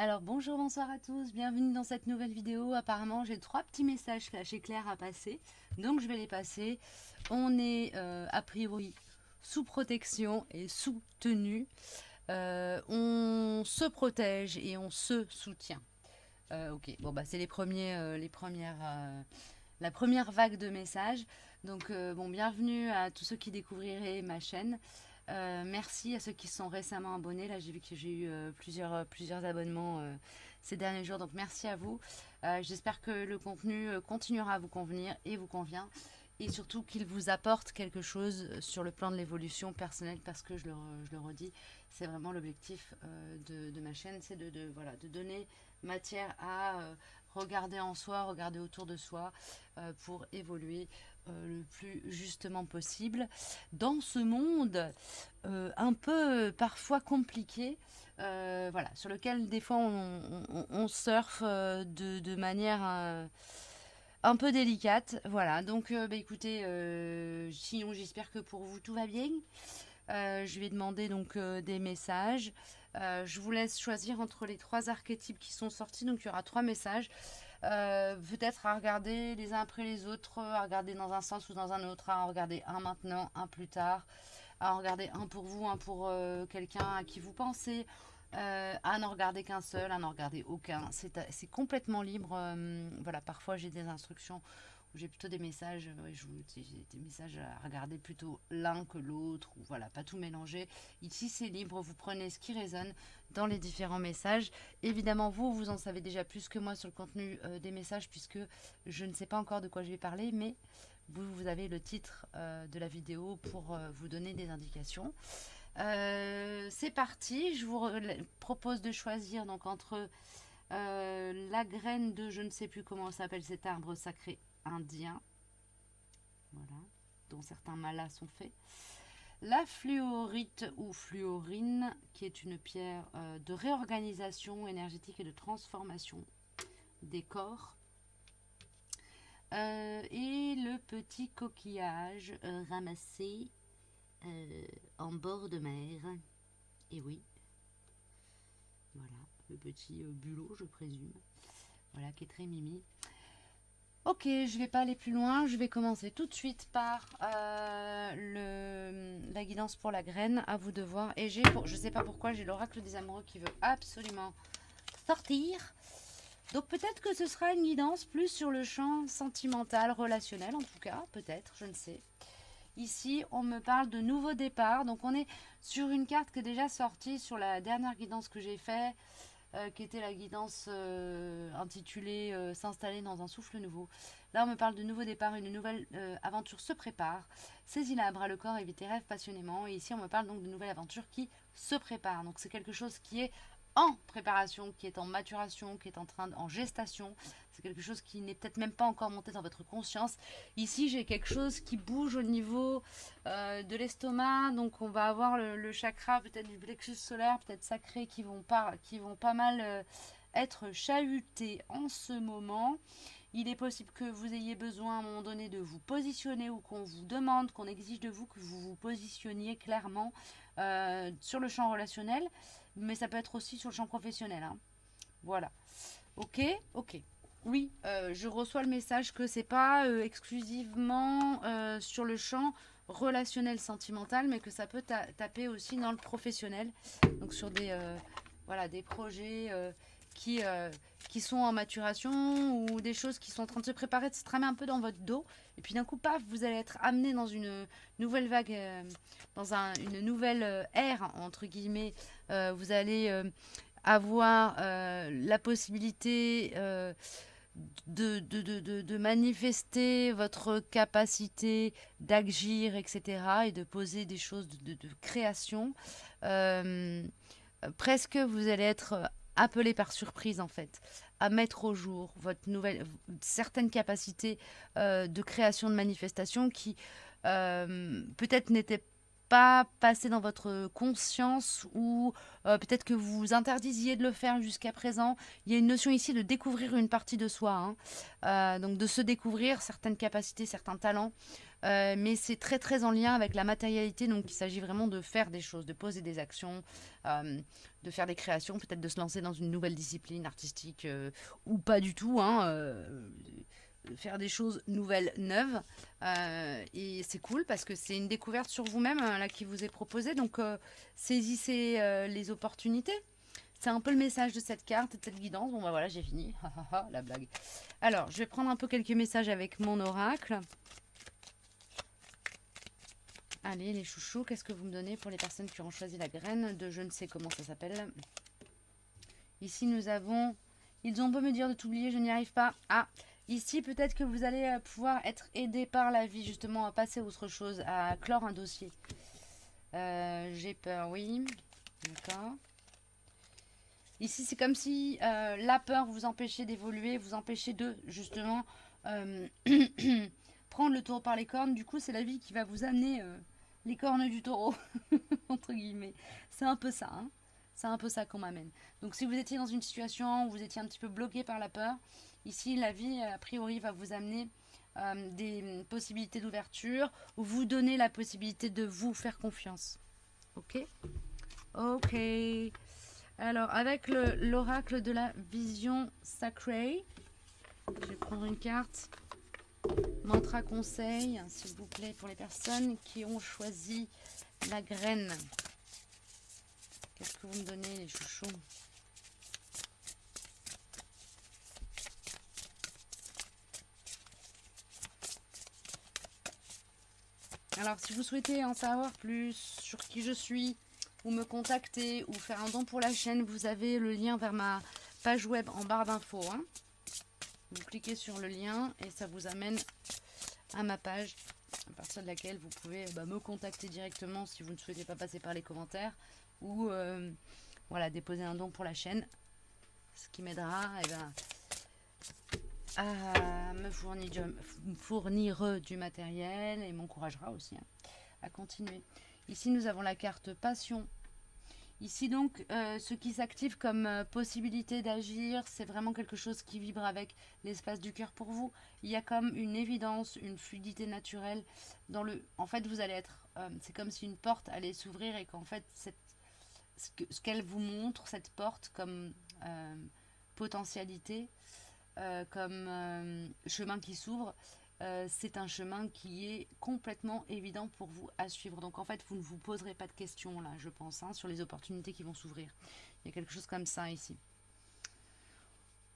Alors bonjour, bonsoir à tous, bienvenue dans cette nouvelle vidéo. Apparemment j'ai trois petits messages flash éclairs à passer, donc je vais les passer. On est a priori sous protection et sous tenue. On se protège et on se soutient. Ok, bon bah c'est la première vague de messages. Donc bon, bienvenue à tous ceux qui découvriraient ma chaîne. Merci à ceux qui sont récemment abonnés. Là, j'ai vu que j'ai eu plusieurs abonnements ces derniers jours. Donc, merci à vous. J'espère que le contenu continuera à vous convenir et vous convient. Et surtout qu'il vous apporte quelque chose sur le plan de l'évolution personnelle. Parce que je le redis, c'est vraiment l'objectif de ma chaîne. C'est voilà, de donner matière à regarder en soi, regarder autour de soi pour évoluer le plus justement possible dans ce monde un peu parfois compliqué, voilà, sur lequel des fois on surfe de manière un peu délicate. Voilà, donc bah, écoutez, sinon j'espère que pour vous tout va bien. Je vais demander donc des messages. Je vous laisse choisir entre les trois archétypes qui sont sortis. Donc il y aura trois messages. Peut-être à regarder les uns après les autres, à regarder dans un sens ou dans un autre, à en regarder un maintenant, un plus tard, à en regarder un pour vous, un pour quelqu'un à qui vous pensez, à n'en regarder qu'un seul, à n'en regarder aucun. C'est complètement libre. Voilà, parfois j'ai des instructions où j'ai plutôt des messages, j'ai des messages à regarder plutôt l'un que l'autre, ou voilà, pas tout mélanger. Ici c'est libre, vous prenez ce qui résonne dans les différents messages. Évidemment, vous en savez déjà plus que moi sur le contenu des messages, puisque je ne sais pas encore de quoi je vais parler, mais vous avez le titre de la vidéo pour vous donner des indications. C'est parti, je vous propose de choisir donc entre la graine de je ne sais plus comment s'appelle cet arbre sacré indien, voilà, dont certains malas sont faits. La fluorite ou fluorine, qui est une pierre de réorganisation énergétique et de transformation des corps. Et le petit coquillage ramassé en bord de mer. Et oui, voilà, le petit bulot, je présume. Voilà, qui est très mimi. Ok, je ne vais pas aller plus loin. Je vais commencer tout de suite par la guidance pour la graine. À vous de voir. Et je ne sais pas pourquoi, j'ai l'oracle des amoureux qui veut absolument sortir. Donc peut-être que ce sera une guidance plus sur le champ sentimental, relationnel en tout cas. Peut-être, je ne sais. Ici, on me parle de nouveau départ. Donc on est sur une carte qui est déjà sortie sur la dernière guidance que j'ai faite. Qui était la guidance intitulée S'installer dans un souffle nouveau. Là, on me parle de nouveau départ, une nouvelle aventure se prépare. Saisis-la à bras le corps et vis tes rêves passionnément. Et ici, on me parle donc de nouvelle aventure qui se prépare. Donc, c'est quelque chose qui est en préparation, qui est en maturation, qui est en gestation. C'est quelque chose qui n'est peut-être même pas encore monté dans votre conscience. Ici, j'ai quelque chose qui bouge au niveau de l'estomac. Donc, on va avoir le chakra peut-être du plexus solaire, peut-être sacré, qui vont pas mal être chahutés en ce moment. Il est possible que vous ayez besoin à un moment donné de vous positionner ou qu'on vous demande, qu'on exige de vous que vous vous positionniez clairement sur le champ relationnel, mais ça peut être aussi sur le champ professionnel. Hein. Voilà. Ok, ok. Oui, je reçois le message que c'est pas exclusivement sur le champ relationnel sentimental, mais que ça peut taper aussi dans le professionnel. Donc sur voilà, des projets qui sont en maturation ou des choses qui sont en train de se préparer, de se tramer un peu dans votre dos. Et puis d'un coup, paf, vous allez être amené dans une nouvelle vague, dans une nouvelle ère, entre guillemets. Vous allez avoir la possibilité de manifester votre capacité d'agir, etc. et de poser des choses de création. Euh, Presque vous allez être appelé par surprise en fait à mettre au jour votre nouvelle certaines capacités de création de manifestation qui peut-être n'étaient pas passer dans votre conscience ou peut-être que vous vous interdisiez de le faire jusqu'à présent. Il y a une notion ici de découvrir une partie de soi, hein. Donc de se découvrir certaines capacités, certains talents. Mais c'est très très en lien avec la matérialité, donc il s'agit vraiment de faire des choses, de poser des actions, de faire des créations, peut-être de se lancer dans une nouvelle discipline artistique ou pas du tout, hein, faire des choses nouvelles, neuves. Et c'est cool parce que c'est une découverte sur vous-même hein, là qui vous est proposée. Donc saisissez les opportunités. C'est un peu le message de cette carte et de cette guidance. Bon bah voilà, j'ai fini. La blague. Alors, je vais prendre un peu quelques messages avec mon oracle. Allez, les chouchous, qu'est-ce que vous me donnez pour les personnes qui ont choisi la graine de je ne sais comment ça s'appelle. Ici, nous avons... Ils ont beau me dire de t'oublier, je n'y arrive pas. Ah, ici, peut-être que vous allez pouvoir être aidé par la vie, justement, à passer à autre chose, à clore un dossier. J'ai peur, oui. D'accord. Ici, c'est comme si la peur vous empêchait d'évoluer, vous empêchait de, justement, prendre le taureau par les cornes. Du coup, c'est la vie qui va vous amener les cornes du taureau, entre guillemets. C'est un peu ça, hein. C'est un peu ça qu'on m'amène. Donc si vous étiez dans une situation où vous étiez un petit peu bloqué par la peur, ici la vie a priori va vous amener des possibilités d'ouverture, ou vous donner la possibilité de vous faire confiance. Ok. Ok. Alors avec l'oracle de la vision sacrée, je vais prendre une carte. Mantra conseil, s'il vous plaît, pour les personnes qui ont choisi la graine. Qu'est-ce que vous me donnez, les chouchous? Alors, si vous souhaitez en savoir plus sur qui je suis, ou me contacter, ou faire un don pour la chaîne, vous avez le lien vers ma page web en barre d'infos, hein. Vous cliquez sur le lien et ça vous amène à ma page, à partir de laquelle vous pouvez me contacter directement si vous ne souhaitez pas passer par les commentaires, ou voilà, déposer un don pour la chaîne, ce qui m'aidera à me fournir du matériel et m'encouragera aussi hein, à continuer. Ici nous avons la carte passion. Ici donc ce qui s'active comme possibilité d'agir, c'est vraiment quelque chose qui vibre avec l'espace du cœur pour vous. Il y a comme une évidence, une fluidité naturelle dans le... En fait vous allez être... c'est comme si une porte allait s'ouvrir et qu'en fait ce qu'elle vous montre, cette porte comme potentialité, comme chemin qui s'ouvre, c'est un chemin qui est complètement évident pour vous à suivre. Donc en fait, vous ne vous poserez pas de questions là, je pense, hein, sur les opportunités qui vont s'ouvrir. Il y a quelque chose comme ça ici.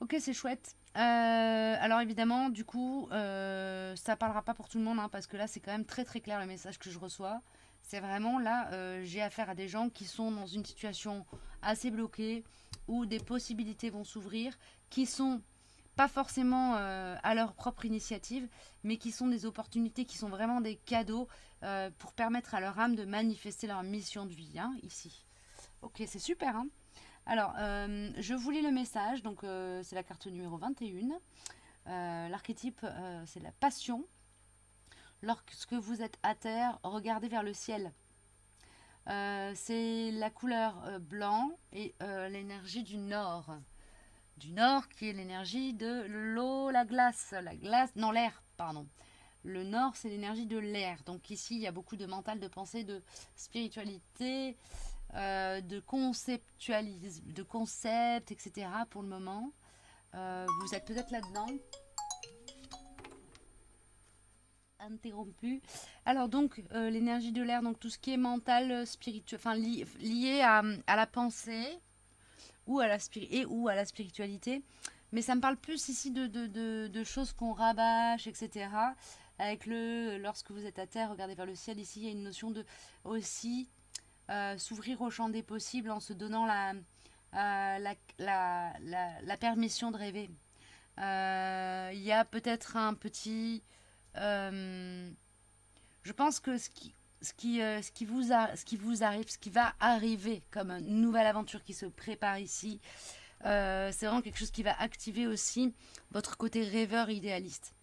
Ok, c'est chouette. Alors évidemment, du coup, ça parlera pas pour tout le monde, hein, parce que là, c'est quand même très très clair le message que je reçois. C'est vraiment là, j'ai affaire à des gens qui sont dans une situation assez bloquée, où des possibilités vont s'ouvrir, qui sont pas forcément à leur propre initiative, mais qui sont des opportunités, qui sont vraiment des cadeaux pour permettre à leur âme de manifester leur mission de vie, hein, ici. Ok, c'est super, hein. Alors, je vous lis le message, donc c'est la carte numéro 21. L'archétype, c'est la passion. Lorsque vous êtes à terre, regardez vers le ciel. C'est la couleur blanc et l'énergie du nord. Du nord qui est l'énergie de l'eau, la glace, non l'air, pardon. Le nord c'est l'énergie de l'air. Donc ici il y a beaucoup de mental, de pensée, de spiritualité, de conceptualisme, de concept, etc. pour le moment. Vous êtes peut-être là-dedans. Interrompu. Alors donc l'énergie de l'air, donc tout ce qui est mental, spirituel, enfin lié à la pensée ou à la spiritualité. Mais ça me parle plus ici de choses qu'on rabâche, etc. Avec lorsque vous êtes à terre, regardez vers le ciel. Ici, il y a une notion de aussi s'ouvrir au champ des possibles en se donnant la permission de rêver. Il y a peut-être un petit... je pense que ce qui vous arrive, ce qui va arriver comme une nouvelle aventure qui se prépare ici, c'est vraiment quelque chose qui va activer aussi votre côté rêveur idéaliste.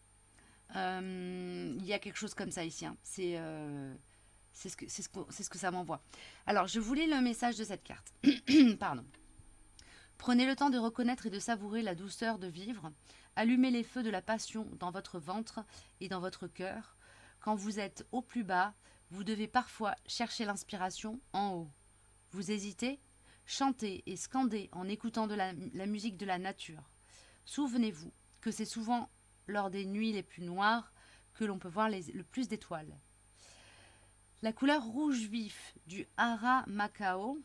Il y a quelque chose comme ça ici. Hein. C'est ce que ça m'envoie. Alors, je vous lis le message de cette carte. Pardon. Prenez le temps de reconnaître et de savourer la douceur de vivre. Allumez les feux de la passion dans votre ventre et dans votre cœur. Quand vous êtes au plus bas, vous devez parfois chercher l'inspiration en haut. Vous hésitez? Chantez et scandez en écoutant la musique de la nature. Souvenez-vous que c'est souvent lors des nuits les plus noires que l'on peut voir le plus d'étoiles. La couleur rouge vif du Hara Macao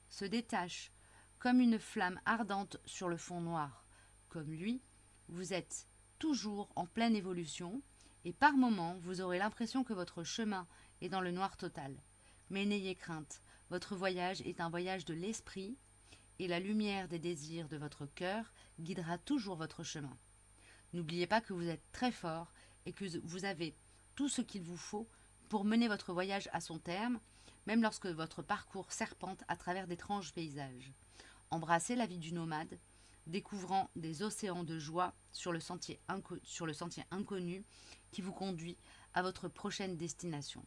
se détache comme une flamme ardente sur le fond noir. Comme lui, vous êtes toujours en pleine évolution et par moments vous aurez l'impression que votre chemin est dans le noir total. Mais n'ayez crainte, votre voyage est un voyage de l'esprit et la lumière des désirs de votre cœur guidera toujours votre chemin. N'oubliez pas que vous êtes très fort et que vous avez tout ce qu'il vous faut pour mener votre voyage à son terme, même lorsque votre parcours serpente à travers d'étranges paysages. Embrassez la vie du nomade, découvrant des océans de joie sur le sentier inconnu qui vous conduit à votre prochaine destination.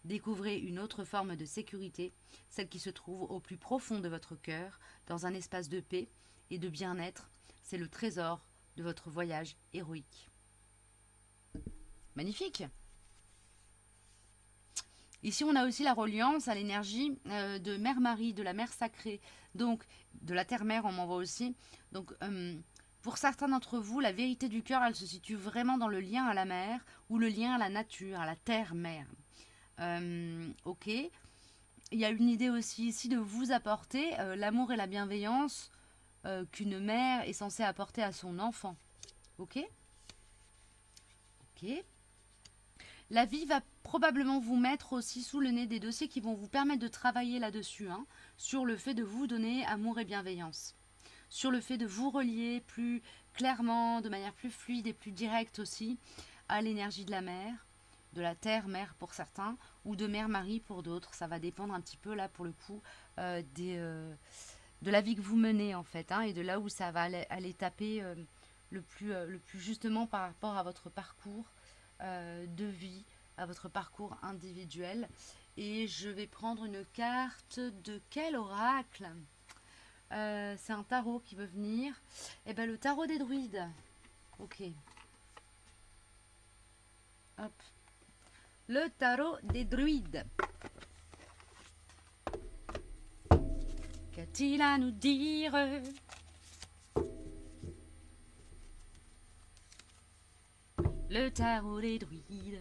Découvrez une autre forme de sécurité, celle qui se trouve au plus profond de votre cœur, dans un espace de paix et de bien-être. C'est le trésor de votre voyage héroïque. Magnifique! Ici, on a aussi la reliance à l'énergie de Mère Marie, de la Mère Sacrée, donc de la Terre-Mère, on m'envoie aussi. Donc, pour certains d'entre vous, la vérité du cœur, elle se situe vraiment dans le lien à la mer ou le lien à la nature, à la Terre-Mère. Ok. Il y a une idée aussi ici de vous apporter l'amour et la bienveillance qu'une mère est censée apporter à son enfant. Ok. Ok. La vie va probablement vous mettre aussi sous le nez des dossiers qui vont vous permettre de travailler là-dessus, hein, sur le fait de vous donner amour et bienveillance, sur le fait de vous relier plus clairement, de manière plus fluide et plus directe aussi, à l'énergie de la mer, de la terre-mère pour certains, ou de mère-marie pour d'autres. Ça va dépendre un petit peu là pour le coup de la vie que vous menez en fait, hein, et de là où ça va aller taper le plus justement par rapport à votre parcours de vie, à votre parcours individuel. Et je vais prendre une carte de quel oracle? C'est un tarot qui veut venir. Et ben le tarot des druides. Ok. Hop. Le tarot des druides. Qu'a-t-il à nous dire? Le tarot des druides.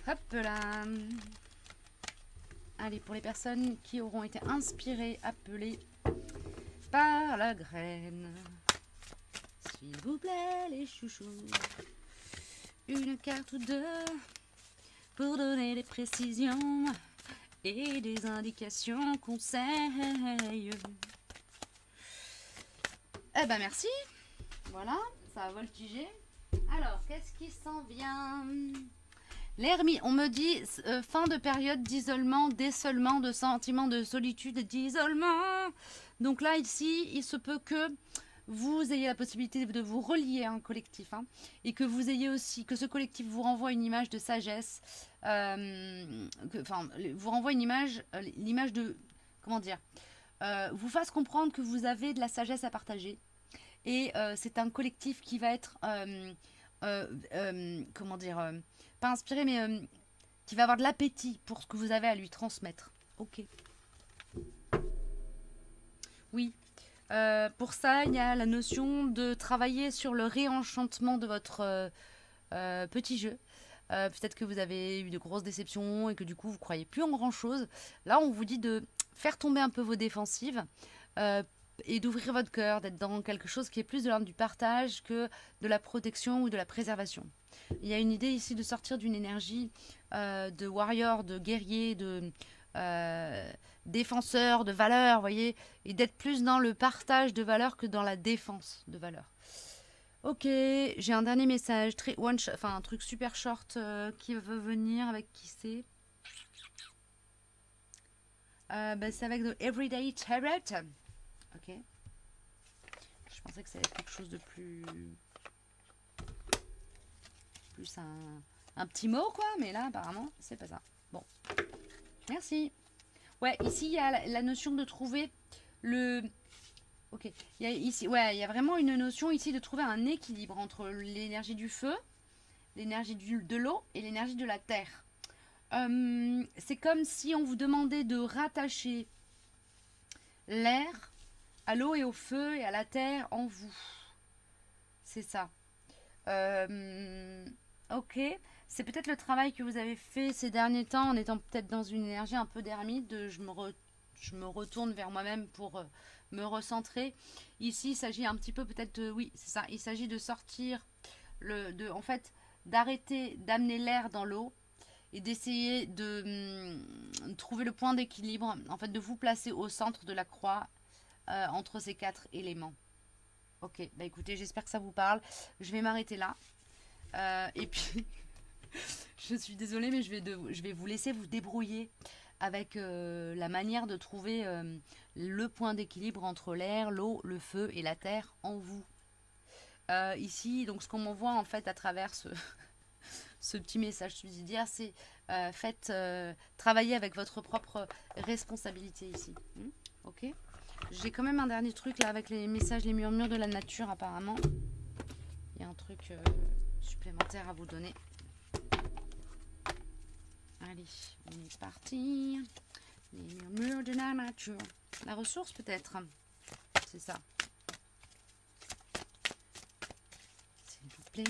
Hop là. Allez, pour les personnes qui auront été inspirées, appelées par la graine. S'il vous plaît, les chouchous. Une carte ou deux pour donner des précisions et des indications, conseils. Eh ben merci. Voilà, ça a voltigé. Alors, qu'est-ce qui s'en vient? L'ermite, on me dit fin de période d'isolement, d'essolement, de sentiment de solitude et d'isolement. Donc là, ici, il se peut que vous ayez la possibilité de vous relier à un collectif, hein, et que vous ayez aussi, que ce collectif vous renvoie une image de sagesse, vous renvoie une image, l'image de, comment dire, vous fasse comprendre que vous avez de la sagesse à partager. Et c'est un collectif qui va être, comment dire, pas inspiré, mais qui va avoir de l'appétit pour ce que vous avez à lui transmettre. Ok. Oui. Pour ça, il y a la notion de travailler sur le réenchantement de votre petit jeu. Peut-être que vous avez eu de grosses déceptions et que du coup, vous ne croyez plus en grand-chose. Là, on vous dit de faire tomber un peu vos défensives et d'ouvrir votre cœur, d'être dans quelque chose qui est plus de l'ordre du partage que de la protection ou de la préservation. Il y a une idée ici de sortir d'une énergie de warrior, de guerrier, de défenseur, de valeur, voyez, et d'être plus dans le partage de valeurs que dans la défense de valeurs. Ok, j'ai un dernier message, un truc super short qui veut venir, avec qui c'est c'est avec The Everyday Tarot. Ok. Je pensais que ça allait être quelque chose de plus un petit mot, quoi. Mais là, apparemment, c'est pas ça. Bon, merci. Ouais, ici, il y a la notion de trouver le... Ok, il y a ici, ouais, il y a vraiment une notion ici de trouver un équilibre entre l'énergie du feu, l'énergie de l'eau et l'énergie de la terre. C'est comme si on vous demandait de rattacher l'air à l'eau et au feu et à la terre en vous. C'est ça. Ok. C'est peut-être le travail que vous avez fait ces derniers temps en étant peut-être dans une énergie un peu d'ermite. Je me retourne vers moi-même pour me recentrer. Ici, il s'agit un petit peu peut-être oui, c'est ça. Il s'agit de sortir, en fait, d'arrêter d'amener l'air dans l'eau et d'essayer de trouver le point d'équilibre, en fait, de vous placer au centre de la croix entre ces 4 éléments. Ok, bah écoutez, j'espère que ça vous parle. Je vais m'arrêter là. Et puis, je suis désolée, mais je vais vous laisser vous débrouiller avec la manière de trouver le point d'équilibre entre l'air, l'eau, le feu et la terre en vous. Ici, donc ce qu'on m'envoie en fait à travers ce petit message subsidiaire, c'est faites travailler avec votre propre responsabilité ici. Ok. J'ai quand même un dernier truc là avec les messages, les murmures de la nature apparemment. Il y a un truc supplémentaire à vous donner. Allez, on est parti. Les murmures de la nature. La ressource peut-être. C'est ça. S'il vous plaît,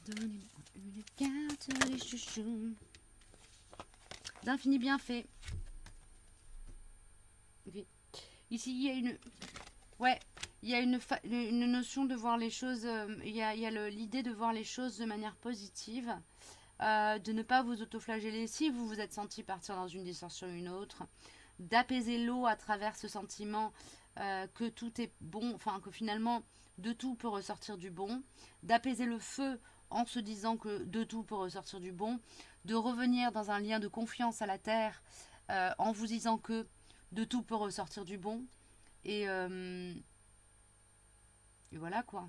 donnez-moi une carte des chouchous. D'infini bienfait. Okay. Ici, il y a une... Ouais, il y a une notion de voir les choses... il y a l'idée de voir les choses de manière positive. De ne pas vous autoflageller si vous vous êtes senti partir dans une distorsion ou une autre. D'apaiser l'eau à travers ce sentiment que tout est bon, enfin que finalement de tout peut ressortir du bon. D'apaiser le feu en se disant que de tout peut ressortir du bon. De revenir dans un lien de confiance à la terre en vous disant que de tout peut ressortir du bon. Et voilà quoi.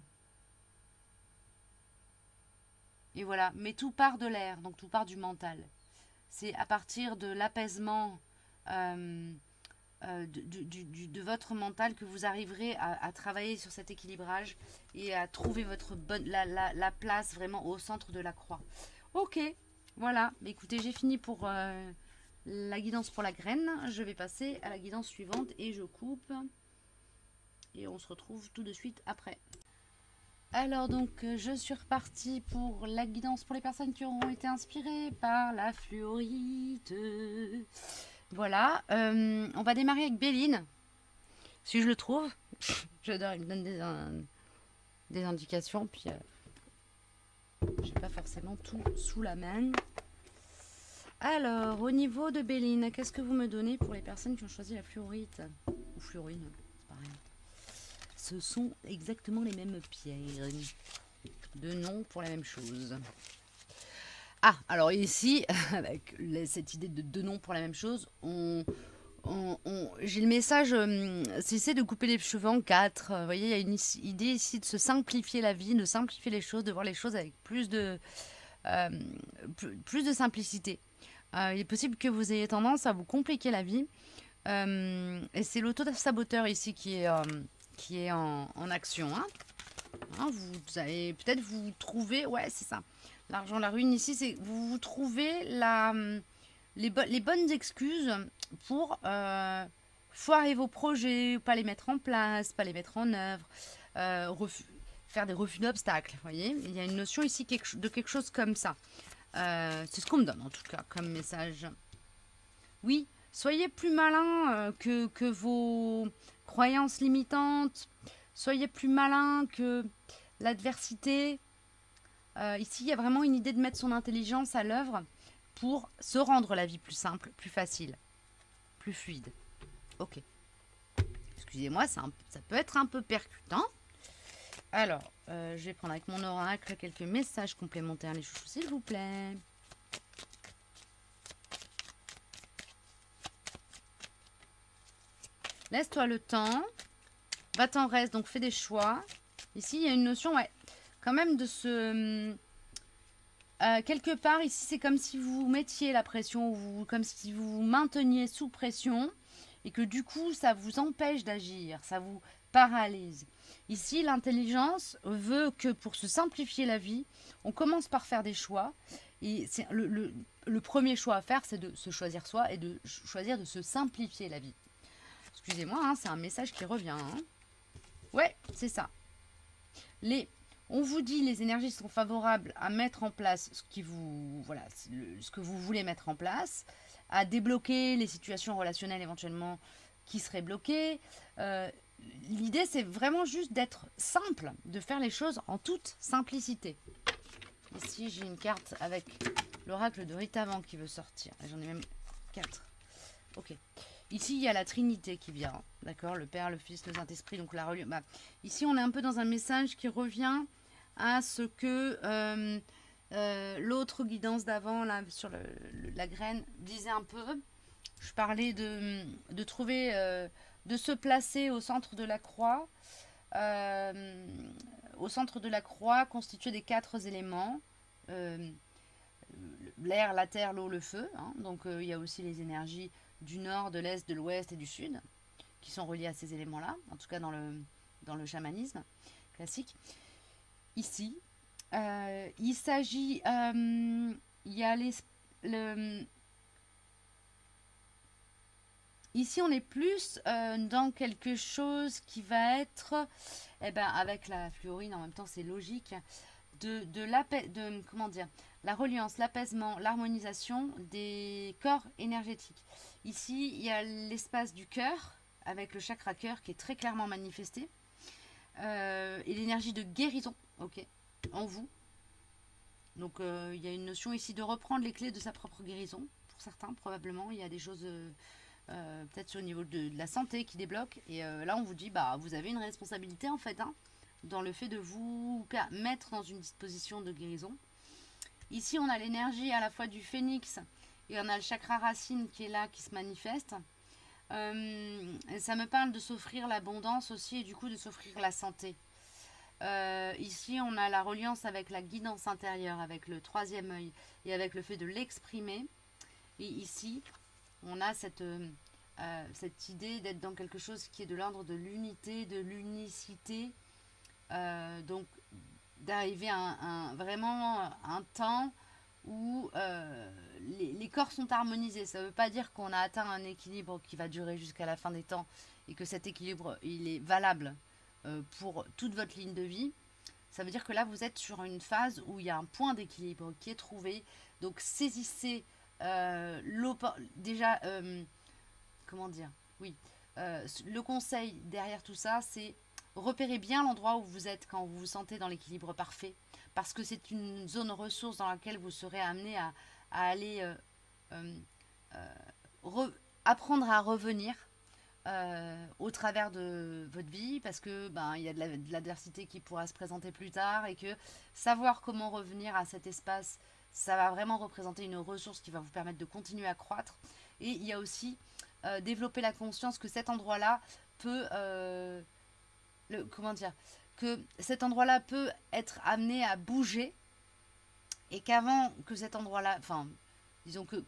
Et voilà, mais tout part de l'air, donc tout part du mental. C'est à partir de l'apaisement de votre mental que vous arriverez à travailler sur cet équilibrage et à trouver votre la place vraiment au centre de la croix. Ok, voilà. Écoutez, j'ai fini pour la guidance pour la graine. Je vais passer à la guidance suivante et je coupe. Et on se retrouve tout de suite après. Alors donc je suis repartie pour la guidance pour les personnes qui auront été inspirées par la fluorite. Voilà, on va démarrer avec Béline, si je le trouve. J'adore, il me donne des indications, puis j'ai pas forcément tout sous la main. Alors, au niveau de Béline, qu'est-ce que vous me donnez pour les personnes qui ont choisi la fluorite ou fluorine, c'est pareil. Ce sont exactement les mêmes pierres. Deux noms pour la même chose. Ah, alors ici, avec cette idée de deux noms pour la même chose, j'ai le message, cessez de couper les cheveux en quatre. Vous voyez, il y a une idée ici de se simplifier la vie, de simplifier les choses, de voir les choses avec plus de simplicité. Il est possible que vous ayez tendance à vous compliquer la vie. Et c'est l'auto-saboteur ici qui est en action. Hein. Vous allez peut-être vous trouver... Ouais, c'est ça. L'argent, la ruine ici, c'est vous trouvez les bonnes excuses pour foirer vos projets, pas les mettre en place, pas les mettre en œuvre, faire des refus d'obstacles. Vous voyez, il y a une notion ici de quelque chose comme ça. C'est ce qu'on me donne en tout cas comme message. Oui, soyez plus malin que vos croyances limitantes. Soyez plus malin que l'adversité. Ici, il y a vraiment une idée de mettre son intelligence à l'œuvre pour se rendre la vie plus simple, plus facile, plus fluide. Ok. Excusez-moi, ça peut être un peu percutant. Alors, je vais prendre avec mon oracle quelques messages complémentaires, les chouchous, s'il vous plaît. Laisse-toi le temps. Va-t'en reste, donc fais des choix. Ici, il y a une notion, ouais, quand même de se... quelque part, ici, c'est comme si vous mettiez la pression, comme si vous vous mainteniez sous pression et que du coup, ça vous empêche d'agir, ça vous paralyse. Ici, l'intelligence veut que pour se simplifier la vie, on commence par faire des choix. Et c'est le premier choix à faire, c'est de se choisir soi et de choisir de se simplifier la vie. Excusez-moi, hein, c'est un message qui revient. Hein. Ouais, c'est ça. On vous dit les énergies sont favorables à mettre en place ce que vous voulez mettre en place, à débloquer les situations relationnelles éventuellement qui seraient bloquées. L'idée, c'est vraiment juste d'être simple, de faire les choses en toute simplicité. Ici, j'ai une carte avec l'oracle de Rita Van qui veut sortir. J'en ai même 4. Ok. Ici, il y a la Trinité qui vient. D'accord, le Père, le Fils, le Saint-Esprit. Donc, la religion. Ici, on est un peu dans un message qui revient à ce que l'autre guidance d'avant, là, sur la graine, disait un peu. Je parlais de trouver, de se placer au centre de la croix. Au centre de la croix, constitué des 4 éléments. L'air, la terre, l'eau, le feu. Hein. Donc, il y a aussi les énergies du nord, de l'est, de l'ouest et du sud qui sont reliés à ces éléments-là, en tout cas dans le chamanisme classique. Ici, il s'agit, il y a ici on est plus dans quelque chose qui va être, avec la fluorine en même temps c'est logique, comment dire, la reliance, l'apaisement, l'harmonisation des corps énergétiques. Ici, il y a l'espace du cœur, avec le chakra cœur qui est très clairement manifesté, et l'énergie de guérison, ok, en vous. Donc, il y a une notion ici de reprendre les clés de sa propre guérison, pour certains, probablement. Il y a des choses, peut-être au niveau de la santé qui débloquent. Et là, on vous dit, vous avez une responsabilité, en fait, hein, dans le fait de vous mettre dans une disposition de guérison. Ici, on a l'énergie à la fois du phénix et on a le chakra racine qui est là, qui se manifeste. Ça me parle de s'offrir l'abondance aussi et du coup de s'offrir la santé. Ici, on a la reliance avec la guidance intérieure, avec le 3e œil et avec le fait de l'exprimer. Et ici, on a cette idée d'être dans quelque chose qui est de l'ordre de l'unité, de l'unicité. Donc, d'arriver à vraiment un temps où les corps sont harmonisés. Ça ne veut pas dire qu'on a atteint un équilibre qui va durer jusqu'à la fin des temps et que cet équilibre il est valable pour toute votre ligne de vie. Ça veut dire que là vous êtes sur une phase où il y a un point d'équilibre qui est trouvé. Donc saisissez déjà, comment dire, oui, le conseil derrière tout ça, c'est repérez bien l'endroit où vous êtes quand vous vous sentez dans l'équilibre parfait, parce que c'est une zone ressource dans laquelle vous serez amené à aller apprendre à revenir au travers de votre vie, parce que il y a de l'adversité qui pourra se présenter plus tard et que savoir comment revenir à cet espace, ça va vraiment représenter une ressource qui va vous permettre de continuer à croître. Et il y a aussi développer la conscience que cet endroit-là peut comment dire, que cet endroit-là peut être amené à bouger et qu'avant que cet endroit-là, enfin, disons que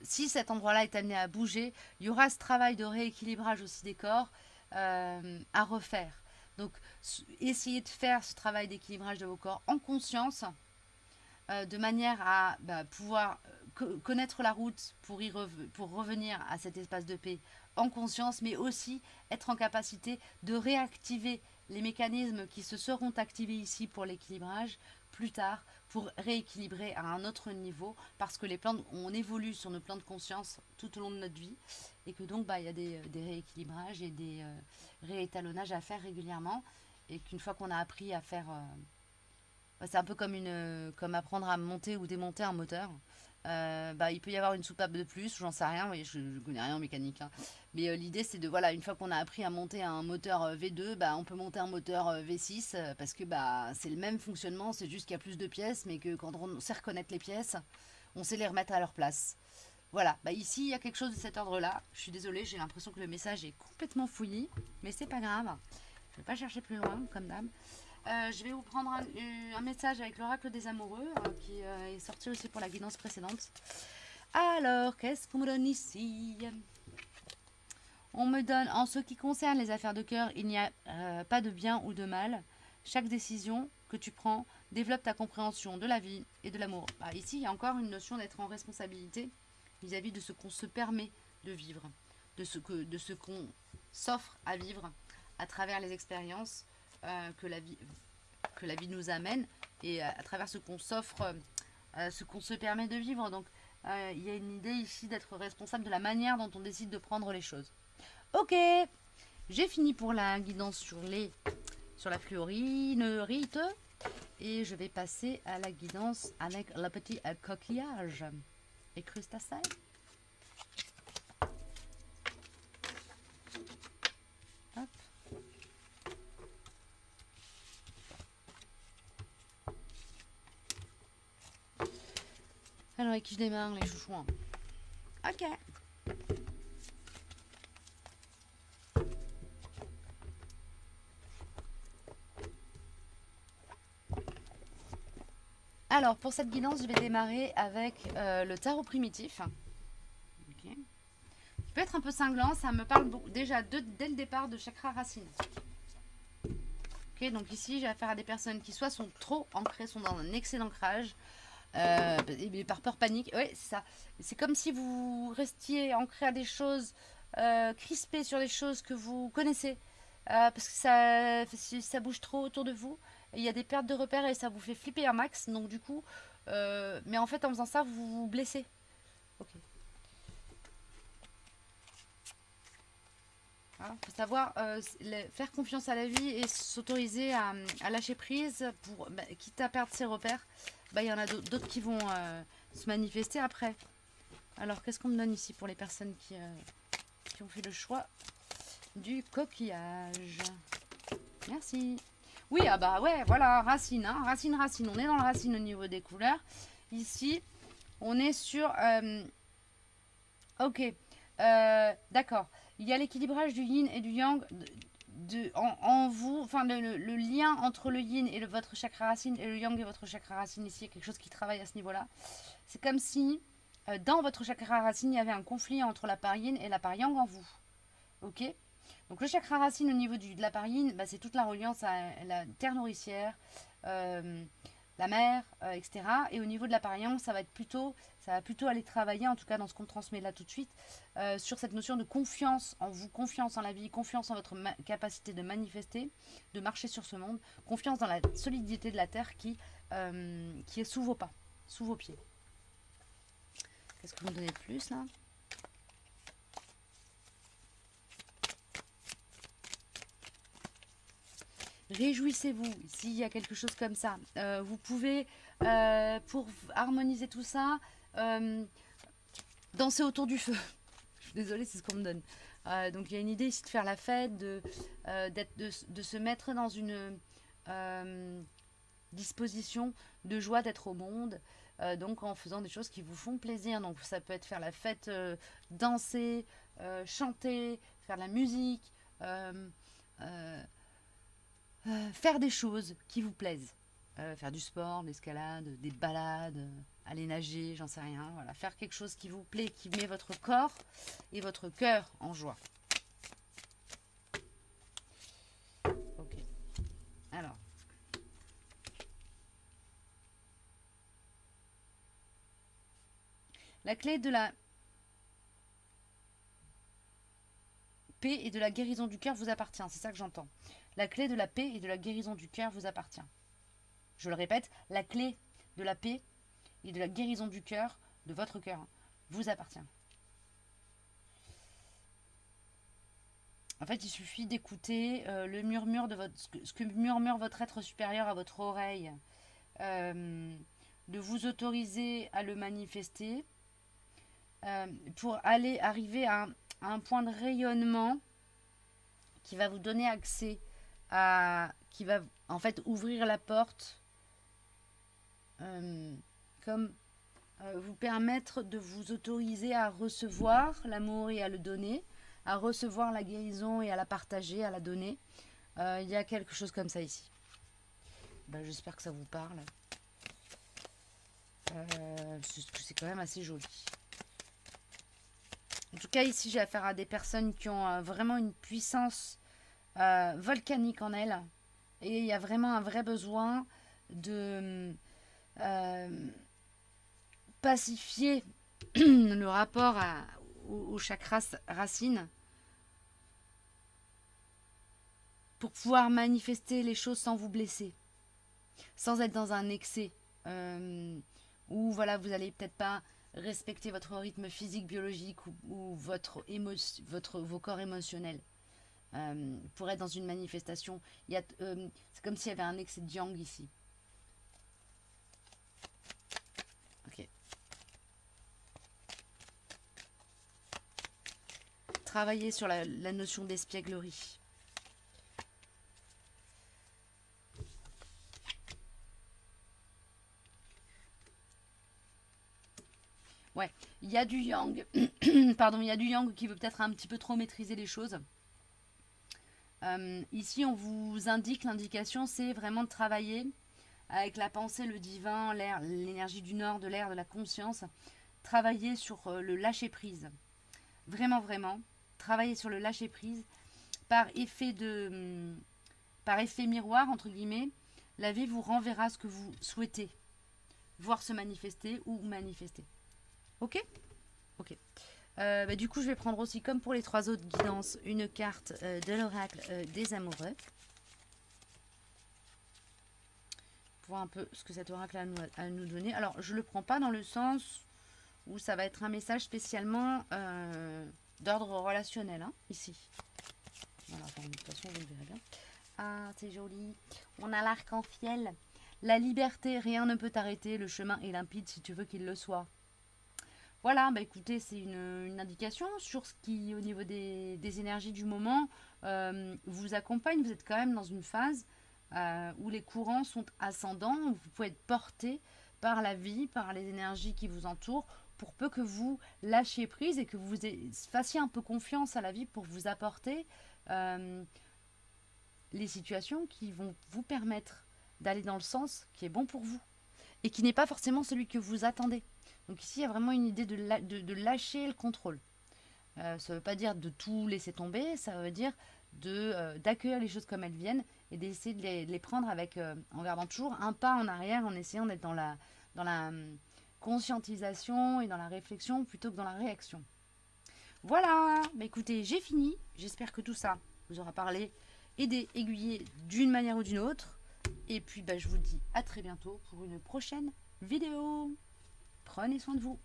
si cet endroit-là est amené à bouger, il y aura ce travail de rééquilibrage aussi des corps à refaire. Donc, essayez de faire ce travail d'équilibrage de vos corps en conscience, de manière à pouvoir connaître la route pour revenir à cet espace de paix en conscience, mais aussi être en capacité de réactiver les mécanismes qui se seront activés ici pour l'équilibrage plus tard pour rééquilibrer à un autre niveau, parce que on évolue sur nos plans de conscience tout au long de notre vie et que donc il y a des rééquilibrages et des réétalonnages à faire régulièrement, et qu'une fois qu'on a appris à faire c'est un peu comme apprendre à monter ou démonter un moteur. Il peut y avoir une soupape de plus, j'en sais rien, je ne connais rien en mécanique. Hein. Mais l'idée c'est de, une fois qu'on a appris à monter un moteur V2, on peut monter un moteur V6 parce que c'est le même fonctionnement, c'est juste qu'il y a plus de pièces, mais que quand on sait reconnaître les pièces, on sait les remettre à leur place. Voilà, ici il y a quelque chose de cet ordre-là. Je suis désolée, j'ai l'impression que le message est complètement fouillis, mais c'est pas grave. Je ne vais pas chercher plus loin, comme d'hab. Je vais vous prendre un message avec l'oracle des amoureux qui est sorti aussi pour la guidance précédente. Alors, qu'est-ce qu'on me donne ici? On me donne, en ce qui concerne les affaires de cœur, il n'y a pas de bien ou de mal. Chaque décision que tu prends développe ta compréhension de la vie et de l'amour. Bah, ici, il y a encore une notion d'être en responsabilité vis-à-vis de ce qu'on se permet de vivre, de ce qu'on s'offre à vivre à travers les expériences que la vie nous amène et à travers ce qu'on s'offre, ce qu'on se permet de vivre. Donc, il y a une idée ici d'être responsable de la manière dont on décide de prendre les choses. Ok, j'ai fini pour la guidance sur la fluorinerite et je vais passer à la guidance avec le petit coquillage et crustacés. Hop. Alors, avec qui je démarre, les chouchous? Ok. Alors, pour cette guidance, je vais démarrer avec le tarot primitif. Okay. Qui peut être un peu cinglant, ça me parle beaucoup, déjà dès le départ de chakra racine. Ok, donc ici, j'ai affaire à des personnes qui soit sont trop ancrées, sont dans un excès d'ancrage, par peur panique. Oui, c'est ça. C'est comme si vous restiez ancré à des choses, crispé sur des choses que vous connaissez, parce que ça bouge trop autour de vous. Il y a des pertes de repères et ça vous fait flipper un max. Donc du coup, mais en fait en faisant ça, vous vous blessez. Ok. Voilà, faut savoir faire confiance à la vie et s'autoriser à lâcher prise pour, quitte à perdre ses repères. Il y en a d'autres qui vont se manifester après. Alors qu'est-ce qu'on me donne ici pour les personnes qui ont fait le choix du coquillage? Merci. Oui, ah bah ouais, voilà, racine, hein, racine. On est dans le racine au niveau des couleurs. Ici, on est sur... ok, d'accord. Il y a l'équilibrage du yin et du yang en vous. Enfin, le lien entre le yin et votre chakra racine et le yang et votre chakra racine ici. Il y a quelque chose qui travaille à ce niveau-là. C'est comme si, dans votre chakra racine, il y avait un conflit entre la part yin et la part yang en vous. Ok. Donc le chakra racine au niveau de la part yin, c'est toute la reliance à la terre nourricière, la mer, etc. Et au niveau de la part yang, ça va plutôt aller travailler, en tout cas dans ce qu'on transmet là tout de suite, sur cette notion de confiance en vous, confiance en la vie, confiance en votre capacité de manifester, de marcher sur ce monde, confiance dans la solidité de la terre qui est sous vos pas, sous vos pieds. Qu'est-ce que vous me donnez de plus là ? Réjouissez-vous, s'il y a quelque chose comme ça. Vous pouvez, pour harmoniser tout ça, danser autour du feu. Je suis désolée, c'est ce qu'on me donne. Donc il y a une idée ici de faire la fête, de se mettre dans une disposition de joie d'être au monde. Donc en faisant des choses qui vous font plaisir. Donc ça peut être faire la fête, danser, chanter, faire de la musique. Faire des choses qui vous plaisent. Faire du sport, de l'escalade, des balades, aller nager, j'en sais rien. Voilà, faire quelque chose qui vous plaît, qui met votre corps et votre cœur en joie. Ok. Alors. La clé de la paix et de la guérison du cœur vous appartient. C'est ça que j'entends. La clé de la paix et de la guérison du cœur vous appartient. Je le répète, la clé de la paix et de la guérison du cœur, de votre cœur, vous appartient. En fait, il suffit d'écouter le murmure de ce que murmure votre être supérieur à votre oreille, de vous autoriser à le manifester pour arriver à un point de rayonnement qui va vous donner accès qui va en fait ouvrir la porte comme vous permettre de vous autoriser à recevoir l'amour et à le donner, à recevoir la guérison et à la partager, à la donner. Il y a quelque chose comme ça ici. bah, j'espère que ça vous parle. C'est quand même assez joli. En tout cas, ici, j'ai affaire à des personnes qui ont vraiment une puissance volcanique en elles. Et il y a vraiment un vrai besoin de pacifier le rapport aux chakras racines pour pouvoir manifester les choses sans vous blesser, sans être dans un excès. Où voilà, vous allez peut-être pas respecter votre rythme physique, biologique ou vos corps émotionnels. Pour être dans une manifestation, c'est comme s'il y avait un excès de yang ici. Ok. Travailler sur la notion d'espièglerie. Ouais, il y a du yang. Pardon, il y a du yang qui veut peut-être un petit peu trop maîtriser les choses. Ici, on vous indique, l'indication, c'est vraiment de travailler avec la pensée, le divin, l'air, l'énergie du nord, de l'air, de la conscience. Travailler sur le lâcher-prise. Vraiment, vraiment. Travailler sur le lâcher-prise par effet miroir, entre guillemets. La vie vous renverra ce que vous souhaitez voir se manifester ou manifester. Ok. Ok. Bah, du coup, je vais prendre aussi, comme pour les 3 autres guidances, une carte de l'oracle des amoureux. Pour voir un peu ce que cet oracle a à nous donner. Alors, je ne le prends pas dans le sens où ça va être un message spécialement d'ordre relationnel, hein, ici. Voilà, enfin, de toute façon, vous le verrez bien. Ah, c'est joli. On a l'arc-en-ciel. La liberté, rien ne peut t'arrêter. Le chemin est limpide si tu veux qu'il le soit. Voilà, bah écoutez, c'est une indication sur ce qui, au niveau des énergies du moment, vous accompagne. Vous êtes quand même dans une phase où les courants sont ascendants, où vous pouvez être porté par la vie, par les énergies qui vous entourent, pour peu que vous lâchiez prise et que vous fassiez un peu confiance à la vie pour vous apporter les situations qui vont vous permettre d'aller dans le sens qui est bon pour vous et qui n'est pas forcément celui que vous attendez. Donc ici, il y a vraiment une idée de lâcher le contrôle. Ça ne veut pas dire de tout laisser tomber, ça veut dire d'accueillir les choses comme elles viennent et d'essayer de les prendre avec, en gardant toujours un pas en arrière, en essayant d'être dans la conscientisation et dans la réflexion plutôt que dans la réaction. Voilà, bah écoutez, j'ai fini. J'espère que tout ça vous aura parlé, aidé, aiguillé d'une manière ou d'une autre. Et puis bah, je vous dis à très bientôt pour une prochaine vidéo. Prenez soin de vous.